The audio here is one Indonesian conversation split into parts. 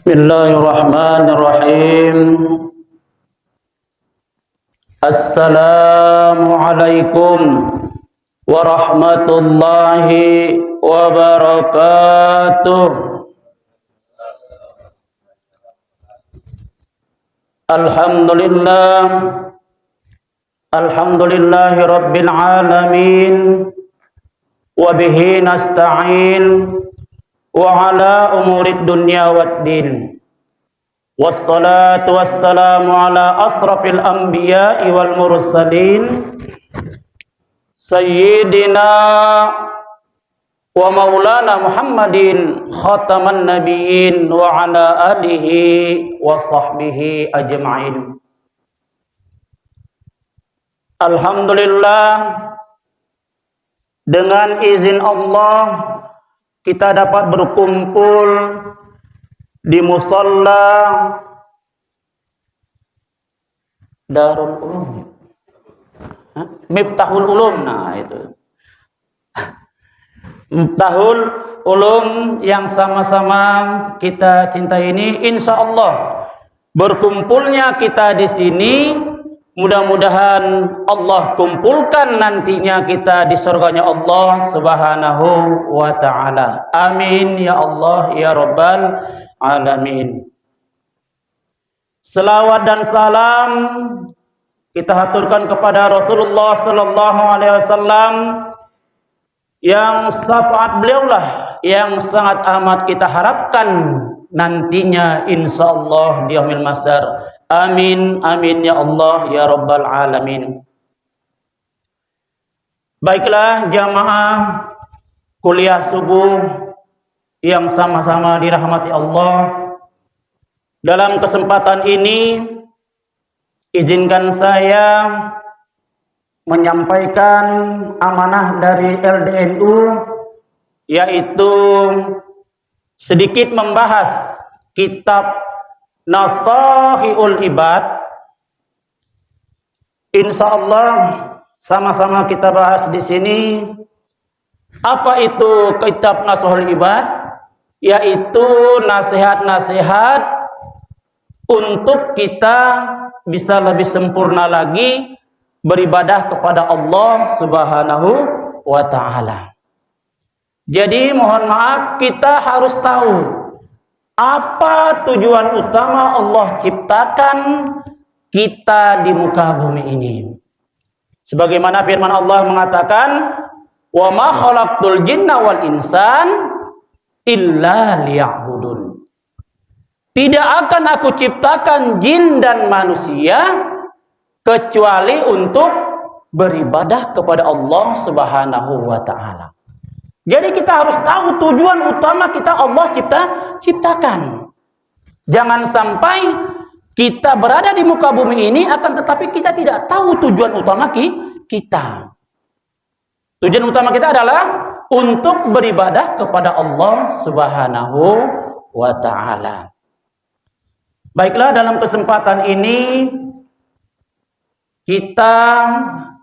Bismillahirrahmanirrahim. Assalamualaikum warahmatullahi wabarakatuh. Alhamdulillah, alhamdulillahi rabbil alamin, wa bihi nasta'in wa ala umurid dunya waddin. Wassalatu wassalamu ala asrafil anbiya'i wal mursalin sayyidina wa maulana Muhammadin khataman nabiyyin wa ala alihi wa sahbihi ajma'in. Alhamdulillah, dengan izin Allah kita dapat berkumpul di musalla Darul Ulum, Miftahul Ulum. Nah, itu Miftahul Ulum yang sama-sama kita cintai ini. Insya Allah berkumpulnya kita di sini, mudah-mudahan Allah kumpulkan nantinya kita di surganya Allah Subhanahu wa ta'ala. Amin ya Allah ya Rabbal alamin. Selawat dan salam kita haturkan kepada Rasulullah sallallahu alaihi wasallam yang syafaat beliaulah yang sangat amat kita harapkan nantinya insyaallah di yaumil mahsyar. Amin, amin ya Allah ya Rabbal alamin. Baiklah jamaah kuliah subuh yang sama-sama dirahmati Allah, dalam kesempatan ini izinkan saya menyampaikan amanah dari LDNU, yaitu sedikit membahas kitab Nasahiul Ibad. Insyaallah sama-sama kita bahas di sini. Apa itu kitab Nasahiul Ibad? Yaitu nasihat-nasihat untuk kita bisa lebih sempurna lagi beribadah kepada Allah Subhanahu wa ta'ala. Jadi mohon maaf, kita harus tahu apa tujuan utama Allah ciptakan kita di muka bumi ini. Sebagaimana firman Allah mengatakan, "Wa ma khalaqtul jinna wal insan illa liya'budun." Tidak akan aku ciptakan jin dan manusia kecuali untuk beribadah kepada Allah Subhanahu wa ta'ala. Jadi kita harus tahu tujuan utama kita Allah ciptakan. Jangan sampai kita berada di muka bumi ini akan tetapi kita tidak tahu tujuan utama kita. Tujuan utama kita adalah untuk beribadah kepada Allah Subhanahu wa ta'ala. Baiklah, dalam kesempatan ini kita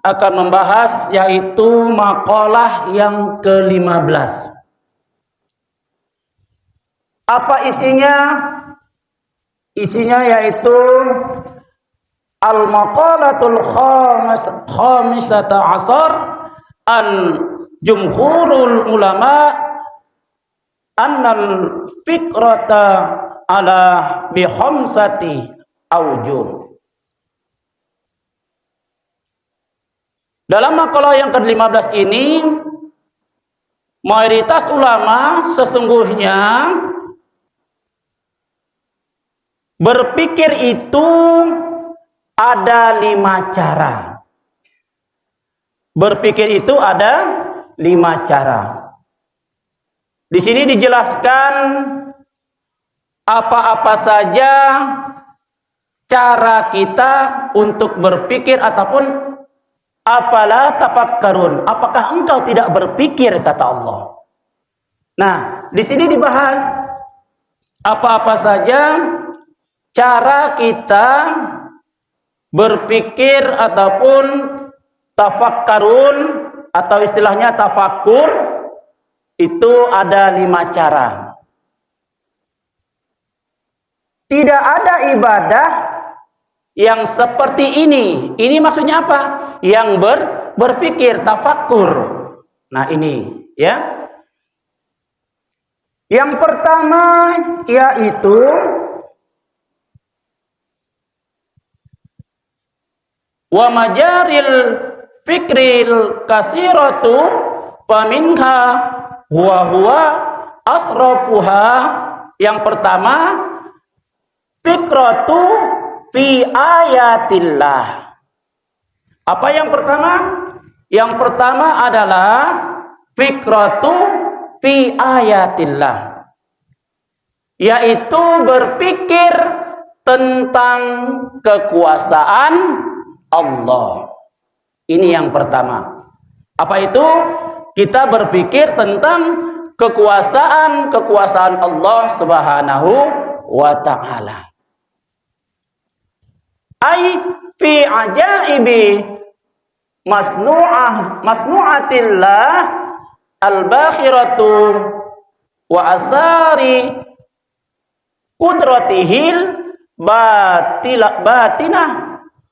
akan membahas yaitu makalah yang ke-15. Apa isinya? Isinya yaitu al-maqalatul khamisata asar an jumhurul ulama annal fikrata ala bi khamsati aujuh. Dalam makalah yang ke-15 ini, mayoritas ulama sesungguhnya berpikir itu ada 5 cara. Berpikir itu ada 5 cara. Di sini dijelaskan apa-apa saja cara kita untuk berpikir ataupun afala tafakkarun, apakah engkau tidak berpikir, kata Allah. Nah, di sini dibahas apa-apa saja cara kita berpikir ataupun tafakkarun atau istilahnya tafakkur itu ada 5 cara. tidak ada ibadah yang seperti ini. Ini maksudnya apa? Yang berpikir, tafakkur. Nah ini ya. Yang pertama yaitu wa majaril fikril kasiratu faminha huwa asrafuha. Yang pertama, fikratu fi ayatillah. Apa yang pertama? Yang pertama adalah fikratu fi ayatillah, yaitu berpikir tentang kekuasaan Allah. Ini yang pertama. Apa itu? Kita berpikir tentang kekuasaan Allah Subhanahu wa ta'ala. Ai fi ajaibi masnu'atillah al-bakhiratu wa asari qudratihil batinah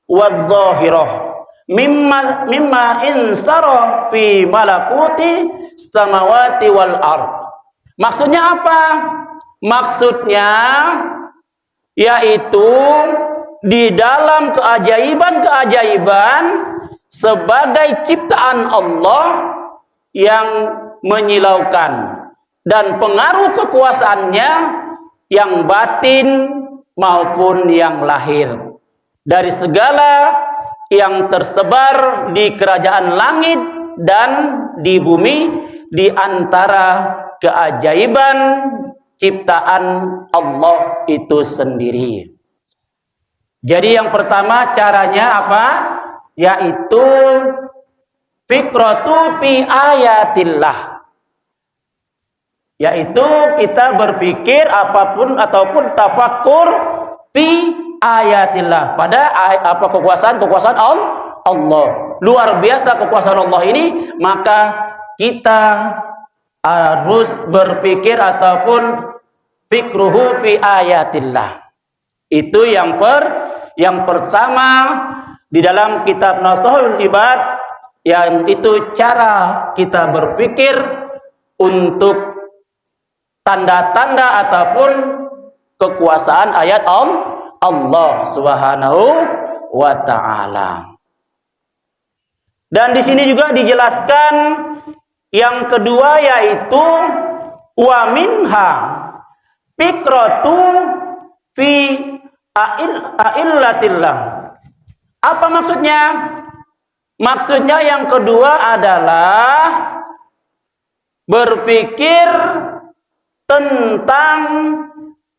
wa zahirah mimma insara fi malakuti samawati wal ard. Maksudnya apa? Maksudnya yaitu di dalam keajaiban-keajaiban sebagai ciptaan Allah yang menyilaukan dan pengaruh kekuasaannya yang batin maupun yang lahir dari segala yang tersebar di kerajaan langit dan di bumi, di antara keajaiban ciptaan Allah itu sendiri. Jadi yang pertama caranya apa? Yaitu fikratu fi ayatillah, yaitu kita berpikir apapun ataupun tafakkur fi ayatillah, pada apa kekuasaan Allah. Luar biasa kekuasaan Allah ini, maka kita harus berpikir ataupun fikruhu fi ayatillah. Itu yang pertama di dalam kitab Nashul Ibad, yang itu cara kita berpikir untuk tanda-tanda ataupun kekuasaan ayat Allah Subhanahu wa ta'ala. Dan di sini juga dijelaskan yang kedua, yaitu wa minha fikratu fi aillatillah. Apa maksudnya? Maksudnya yang kedua adalah berpikir tentang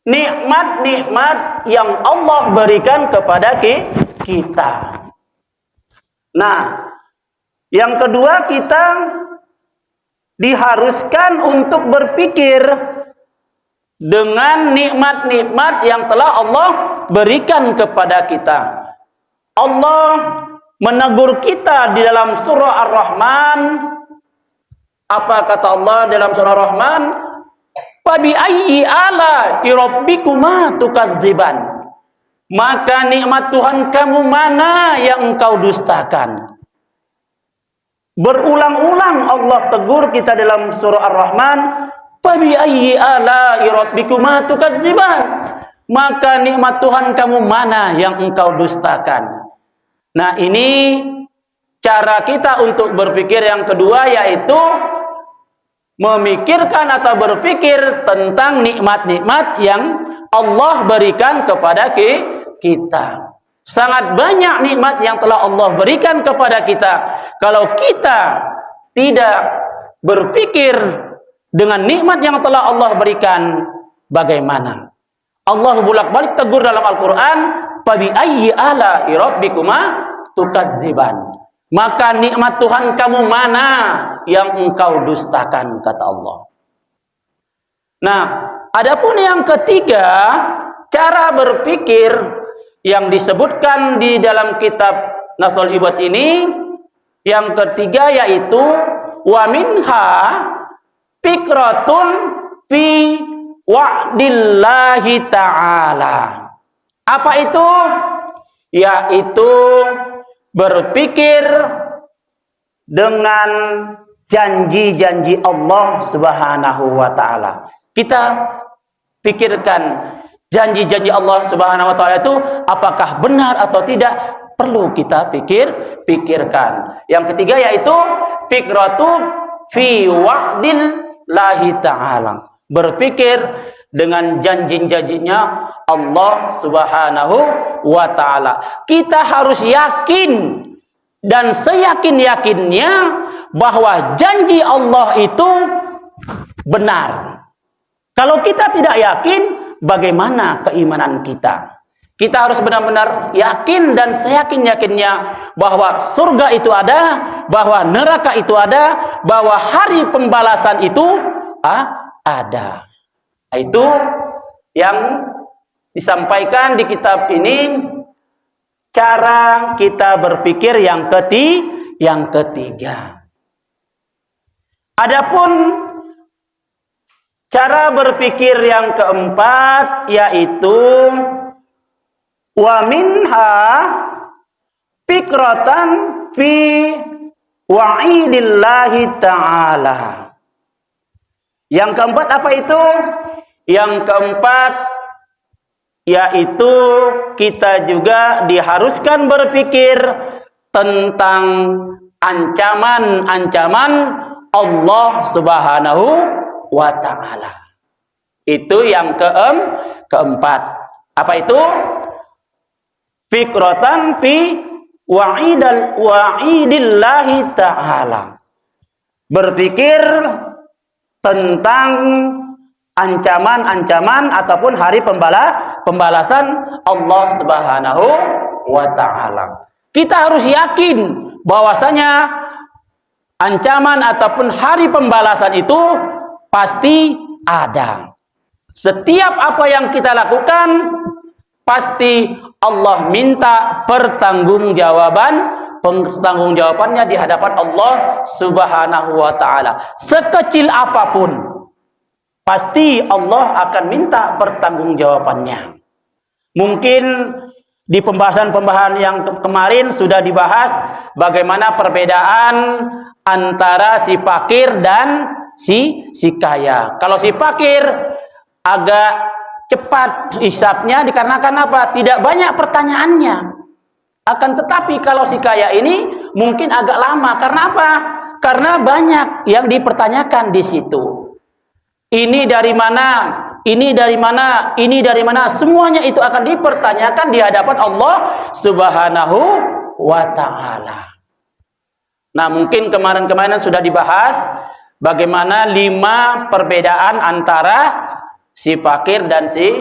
nikmat-nikmat yang Allah berikan kepada kita. Nah, yang kedua, kita diharuskan untuk berpikir dengan nikmat-nikmat yang telah Allah berikan kepada kita. Allah menegur kita di dalam surah Ar-Rahman. Apa kata Allah dalam surah Ar-Rahman? Fabi ayyi ala rabbikuma tukadziban. Maka nikmat Tuhan kamu mana yang engkau dustakan? Berulang-ulang Allah tegur kita dalam surah Ar-Rahman, fabi ayyi ala rabbikuma tukadziban. Maka nikmat Tuhan kamu mana yang engkau dustakan? Nah, ini cara kita untuk berpikir yang kedua, yaitu memikirkan atau berpikir tentang nikmat-nikmat yang Allah berikan kepada kita. Sangat banyak nikmat yang telah Allah berikan kepada kita. Kalau kita tidak berpikir dengan nikmat yang telah Allah berikan, bagaimana? Allah bolak-balik tegur dalam Al-Quran, fabi ayyi ala rabbikuma tukadziban. Maka nikmat Tuhan kamu mana yang engkau dustakan, kata Allah. Nah, adapun yang ketiga, cara berpikir yang disebutkan di dalam kitab Nashul Ibad ini, yang ketiga yaitu wa minha fikratun fi wa'dillahi ta'ala. Apa itu? Yaitu berpikir dengan janji-janji Allah Subhanahu wa taala. Kita pikirkan janji-janji Allah Subhanahu wa taala itu apakah benar atau tidak, perlu kita pikirkan. Yang ketiga yaitu fikratu fi wa'dillahi ta'ala. Berpikir dengan janji-janjinya Allah Subhanahu wa taala. Kita harus yakin dan seyakin-yakinnya bahwa janji Allah itu benar. Kalau kita tidak yakin, bagaimana keimanan kita? Kita harus benar-benar yakin dan seyakin-yakinnya bahwa surga itu ada, bahwa neraka itu ada, bahwa hari pembalasan itu ada. Itu yang disampaikan di kitab ini, cara kita berpikir yang ketiga. Adapun cara berpikir yang keempat yaitu wa minha fikratan fi wa'idillahi ta'ala. Yang keempat apa itu? Yang keempat yaitu kita juga diharuskan berpikir tentang ancaman-ancaman Allah Subhanahu wa ta'ala. Itu yang keempat. Apa itu? Fikratan fi wa'idillahi ta'ala. Berpikir tentang ancaman-ancaman ataupun hari pembalasan Allah Subhanahu wa ta'ala. Kita harus yakin bahwasanya ancaman ataupun hari pembalasan itu pasti ada. Setiap apa yang kita lakukan pasti Allah minta pertanggungjawabannya di hadapan Allah Subhanahu wa ta'ala. Sekecil apapun, pasti Allah akan minta pertanggungjawabannya. Mungkin di pembahasan-pembahasan yang kemarin sudah dibahas bagaimana perbedaan antara si fakir dan si kaya. Kalau si fakir agak cepat hisabnya dikarenakan apa? Tidak banyak pertanyaannya. Akan tetapi kalau si kaya ini mungkin agak lama. Karena apa? Karena banyak yang dipertanyakan di situ. Ini dari mana? Ini dari mana? Ini dari mana? Semuanya itu akan dipertanyakan di hadapan Allah Subhanahu wa ta'ala. Nah, mungkin kemarin-kemarin sudah dibahas bagaimana 5 perbedaan antara si fakir dan si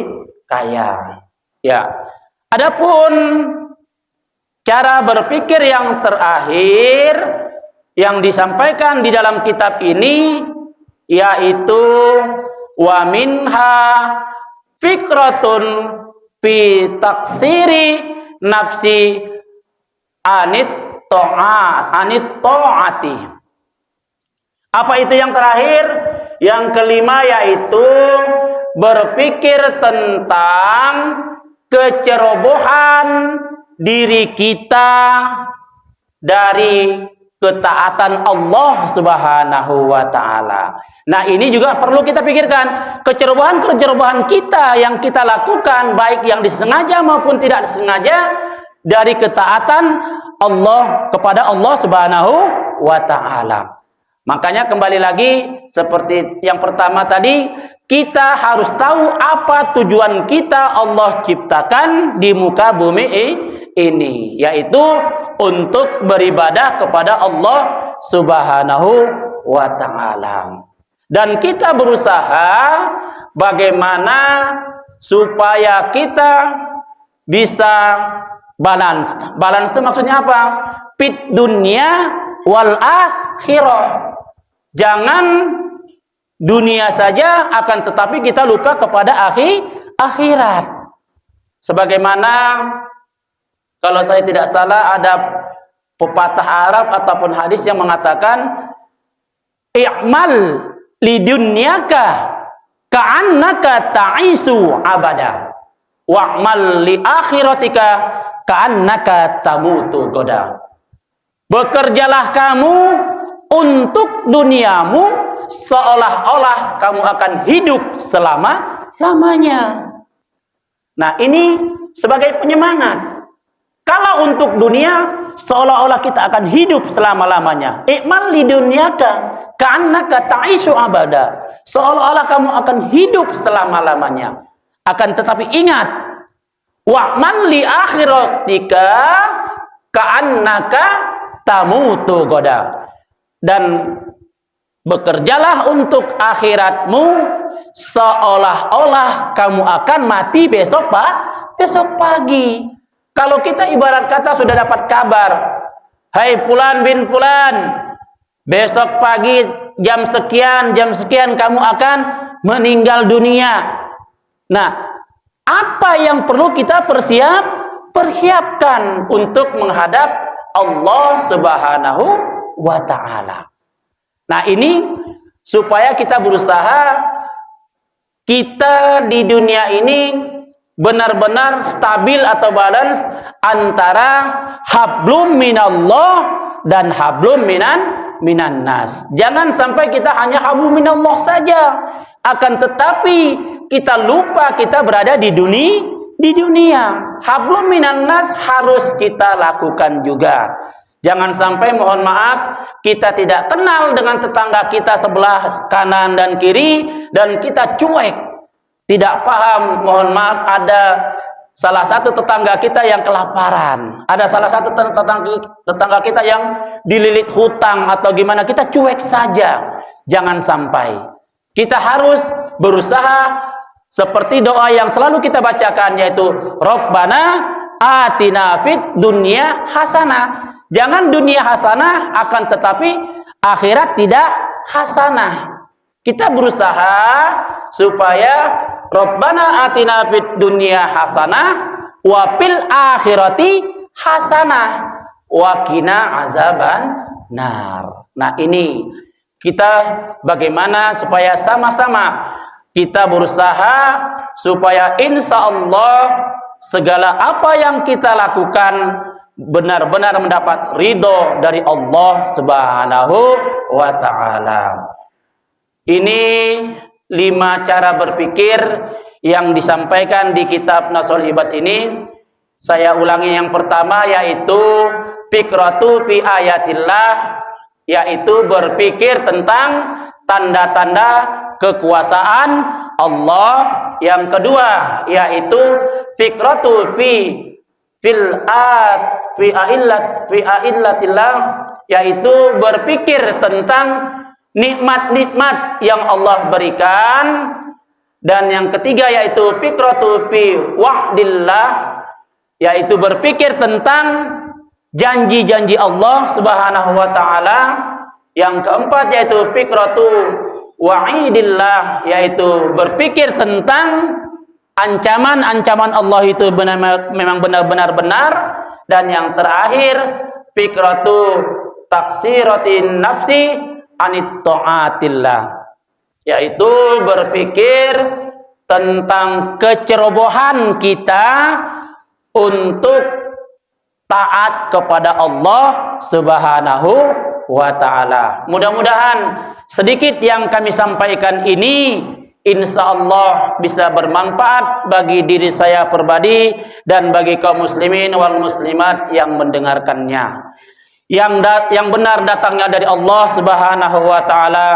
kaya. Ya. Adapun cara berpikir yang terakhir yang disampaikan di dalam kitab ini yaitu wa minha fikratun fi taksiri nafsi anit ta'ati. Apa itu yang terakhir? Yang kelima yaitu berpikir tentang kecerobohan diri kita dari ketaatan Allah Subhanahu wa ta'ala. Nah, ini juga perlu kita pikirkan. Kecerobohan-kecerobohan kita yang kita lakukan, baik yang disengaja maupun tidak disengaja, dari ketaatan Allah kepada Allah Subhanahu wa ta'ala. Makanya kembali lagi seperti yang pertama tadi, kita harus tahu apa tujuan kita Allah ciptakan di muka bumi ini, yaitu untuk beribadah kepada Allah Subhanahu wa ta'ala. Dan kita berusaha bagaimana supaya kita bisa balance. Balance itu maksudnya apa? Fit dunia wal akhirah. Jangan dunia saja, akan tetapi kita lupa kepada akhirat. Sebagaimana kalau saya tidak salah ada pepatah Arab ataupun hadis yang mengatakan i'mal lidunyaka ka'annaka ta'isu abada wa'mal li akhiratika ka'annaka tamutu goda. Bekerjalah kamu untuk duniamu seolah-olah kamu akan hidup selama-lamanya. Nah, ini sebagai penyemangat. Kalau untuk dunia, seolah-olah kita akan hidup selama-lamanya. Ikmal li dunyaka ka'annaka ta'isu abada. Seolah-olah kamu akan hidup selama-lamanya. Akan tetapi ingat, wa'man li akhiratika ka'annaka tamutu goda. Dan bekerjalah untuk akhiratmu seolah-olah kamu akan mati besok pagi. Kalau kita ibarat kata sudah dapat kabar, hai fulan bin fulan, besok pagi jam sekian kamu akan meninggal dunia. Nah, apa yang perlu kita persiapkan untuk menghadap Allah Subhanahu wa ta'ala. Nah, ini supaya kita berusaha kita di dunia ini benar-benar stabil atau balance antara hablum minallah dan hablum minan nas. Jangan sampai kita hanya hablum minallah saja, akan tetapi kita lupa kita berada di dunia. Hablum minan nas harus kita lakukan juga. Jangan sampai, mohon maaf, kita tidak kenal dengan tetangga kita sebelah kanan dan kiri dan kita cuek, tidak paham. Mohon maaf, ada salah satu tetangga kita yang kelaparan, ada salah satu tetangga kita yang dililit hutang atau gimana, kita cuek saja. Jangan sampai. Kita harus berusaha seperti doa yang selalu kita bacakan, yaitu Rabbana atina fid dunya hasanah. Jangan dunia hasanah, akan tetapi akhirat tidak hasanah. Kita berusaha supaya Rabbana atina fid dunya hasanah wa fil akhirati hasanah wa qina azaban nar. Nah, ini kita bagaimana supaya sama-sama kita berusaha supaya insya Allah segala apa yang kita lakukan benar-benar mendapat ridho dari Allah Subhanahu wa ta'ala. Ini 5 cara berpikir yang disampaikan di kitab Nasul Ibad ini. Saya ulangi, yang pertama yaitu fikratu fi ayatillah, yaitu berpikir tentang tanda-tanda kekuasaan Allah. Yang kedua yaitu fikratu fi aillatillah, yaitu berpikir tentang nikmat-nikmat yang Allah berikan. Dan yang ketiga yaitu fikratu fi wa'dillah, yaitu berpikir tentang janji-janji Allah Subhanahu wa ta'ala. Yang keempat yaitu fikratu wa'idillah, yaitu berpikir tentang ancaman-ancaman Allah itu memang benar-benar benar. Dan yang terakhir fikratu taksiratin nafsi anit ta'atillah, yaitu berpikir tentang kecerobohan kita untuk taat kepada Allah Subhanahu wa ta'ala. Mudah-mudahan sedikit yang kami sampaikan ini insya Allah bisa bermanfaat bagi diri saya pribadi dan bagi kaum muslimin wal muslimat yang mendengarkannya. Yang benar datangnya dari Allah Subhanahu wa ta'ala,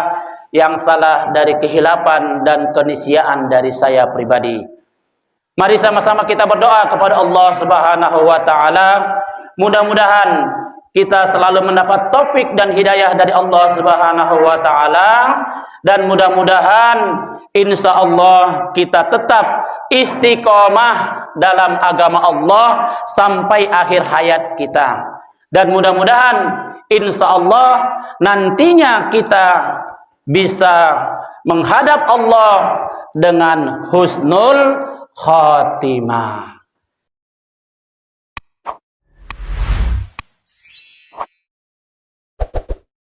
yang salah dari kehilapan dan kenisiaan dari saya pribadi. Mari sama-sama kita berdoa kepada Allah Subhanahu wa ta'ala. Mudah-mudahan kita selalu mendapat taufik dan hidayah dari Allah Subhanahu wa ta'ala. Dan mudah-mudahan insya Allah kita tetap istiqomah dalam agama Allah sampai akhir hayat kita. Dan mudah-mudahan insya Allah nantinya kita bisa menghadap Allah dengan husnul khatimah.